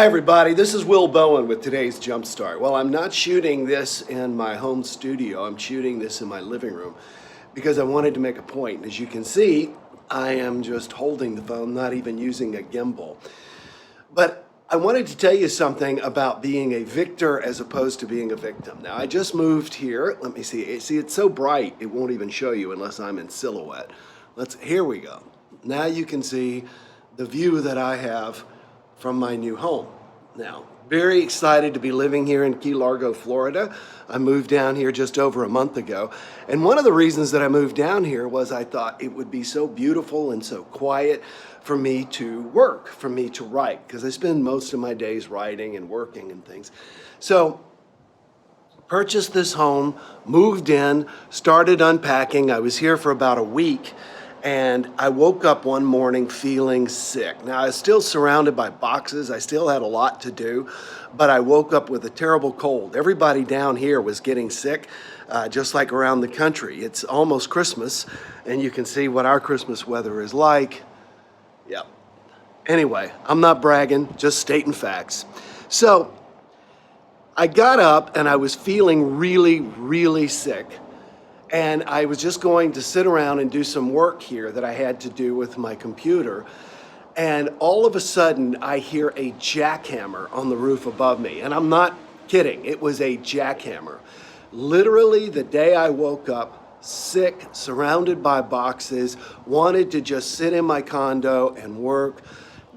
Hi everybody, this is Will Bowen with today's JumpStart. Well, I'm not shooting this in my home studio, I'm shooting this in my living room because I wanted to make a point. As you can see, I am just holding the phone, not even using a gimbal. But I wanted to tell you something about being a victor as opposed to being a victim. Now, I just moved here. Let me see. See, it's so bright, it won't even show you unless I'm in silhouette. Here we go. Now you can see the view that I have from my new home. Now, very excited to be living here in Key Largo, Florida. I moved down here just over a month ago. And one of the reasons that I moved down here was I thought it would be so beautiful and so quiet for me to work, for me to write, because I spend most of my days writing and working and things. So, purchased this home, moved in, started unpacking. I was here for about a week. And I woke up one morning feeling sick. Now, I was still surrounded by boxes. I still had a lot to do, but I woke up with a terrible cold. Everybody down here was getting sick, just like around the country. It's almost Christmas, and you can see what our Christmas weather is like. Yep. Anyway, I'm not bragging, just stating facts. So I got up, and I was feeling really, really sick. And I was just going to sit around and do some work here that I had to do with my computer. And all of a sudden, I hear a jackhammer on the roof above me. And I'm not kidding, it was a jackhammer. Literally, the day I woke up, sick, surrounded by boxes, wanted to just sit in my condo and work.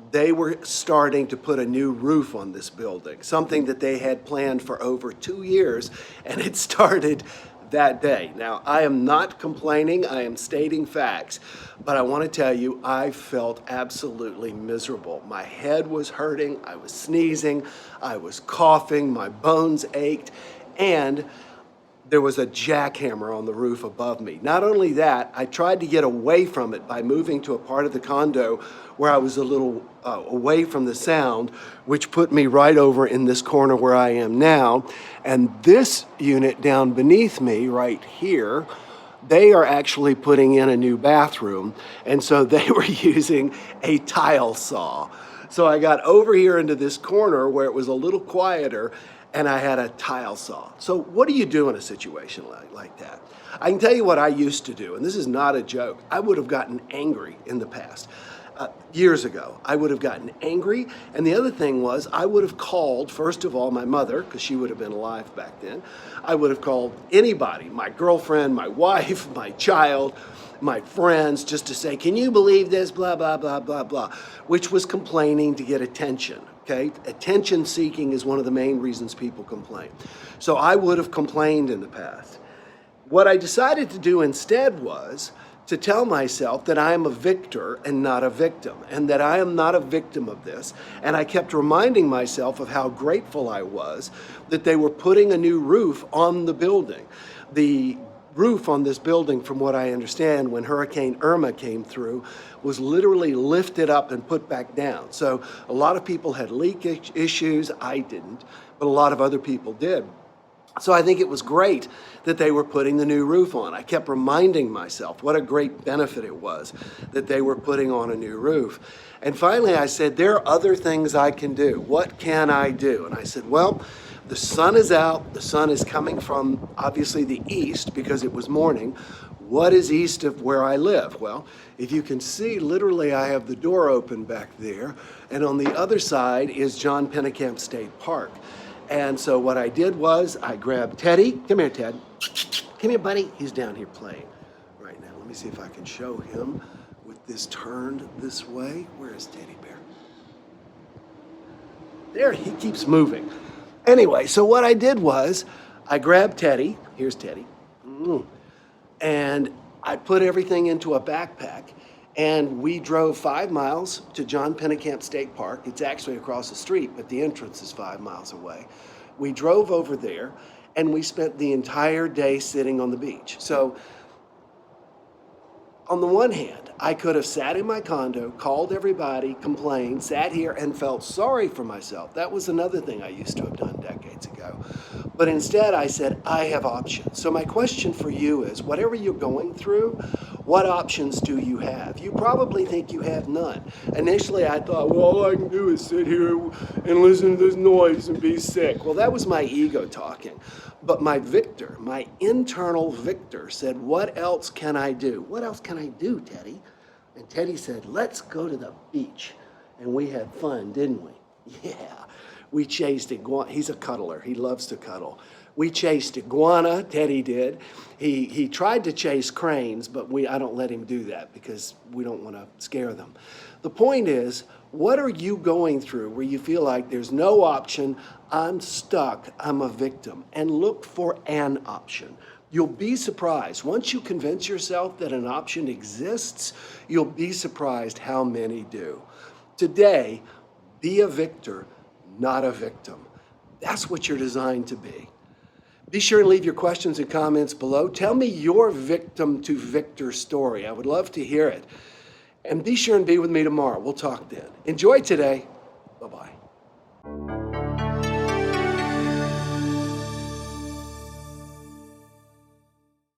They were starting to put a new roof on this building, something that they had planned for over 2 years, and it started that day. Now, I am not complaining, I am stating facts, but I want to tell you, I felt absolutely miserable. My head was hurting, I was sneezing, I was coughing, my bones ached, and there was a jackhammer on the roof above me. Not only that, I tried to get away from it by moving to a part of the condo where I was a little away from the sound, which put me right over in this corner where I am now. And this unit down beneath me, right here, they are actually putting in a new bathroom. And so they were using a tile saw. So I got over here into this corner where it was a little quieter, and I had a tile saw. So what do you do in a situation like that? I can tell you what I used to do, and this is not a joke. I would have gotten angry in the past. Years ago, I would have gotten angry, and the other thing was I would have called, first of all, my mother, because she would have been alive back then. I would have called anybody, my girlfriend, my wife, my child, my friends, just to say, can you believe this, blah, blah, blah, blah, blah, which was complaining to get attention. Okay, attention seeking is one of the main reasons people complain. So I would have complained in the past. What I decided to do instead was to tell myself that I am a victor and not a victim, and that I am not a victim of this. And I kept reminding myself of how grateful I was that they were putting a new roof on the building. The roof on this building, from what I understand, when Hurricane Irma came through, was literally lifted up and put back down. So a lot of people had leak issues. I didn't, but a lot of other people did. So I think it was great that they were putting the new roof on. I kept reminding myself what a great benefit it was that they were putting on a new roof. And finally I said, there are other things I can do. What can I do? And I said, well, the sun is out. The sun is coming from obviously the east because it was morning. What is east of where I live? Well, if you can see, literally I have the door open back there, and on the other side is John Pennekamp State Park. And so what I did was I grabbed Teddy. Come here, Ted. Come here, buddy. He's down here playing right now. Let me see if I can show him with this turned this way. Where is Teddy Bear? There, he keeps moving. Anyway, so what I did was I grabbed Teddy. Here's Teddy. And I put everything into a backpack, and we drove 5 miles to John Pennekamp State Park. It's actually across the street, but the entrance is 5 miles away. We drove over there, and we spent the entire day sitting on the beach. So on the one hand, I could have sat in my condo, called everybody, complained, sat here and felt sorry for myself. That was another thing I used to have done decades ago. But instead I said, I have options. So my question for you is, whatever you're going through, What options do you have? You probably think you have none. Initially, I thought, well, all I can do is sit here and listen to this noise and be sick. Well, that was my ego talking. But my Victor, my internal Victor, said, what else can I do? What else can I do, Teddy? And Teddy said, let's go to the beach. And we had fun, didn't we? Yeah. We chased iguana. He's a cuddler. He loves to cuddle. We chased iguana, Teddy did. He tried to chase cranes, but I don't let him do that because we don't want to scare them. The point is, what are you going through where you feel like there's no option, I'm stuck, I'm a victim? And look for an option. You'll be surprised. Once you convince yourself that an option exists, you'll be surprised how many do. Today, be a victor, not a victim. That's what you're designed to be. Be sure and leave your questions and comments below. Tell me your victim to victor story. I would love to hear it. And be sure and be with me tomorrow. We'll talk then. Enjoy today. Bye-bye.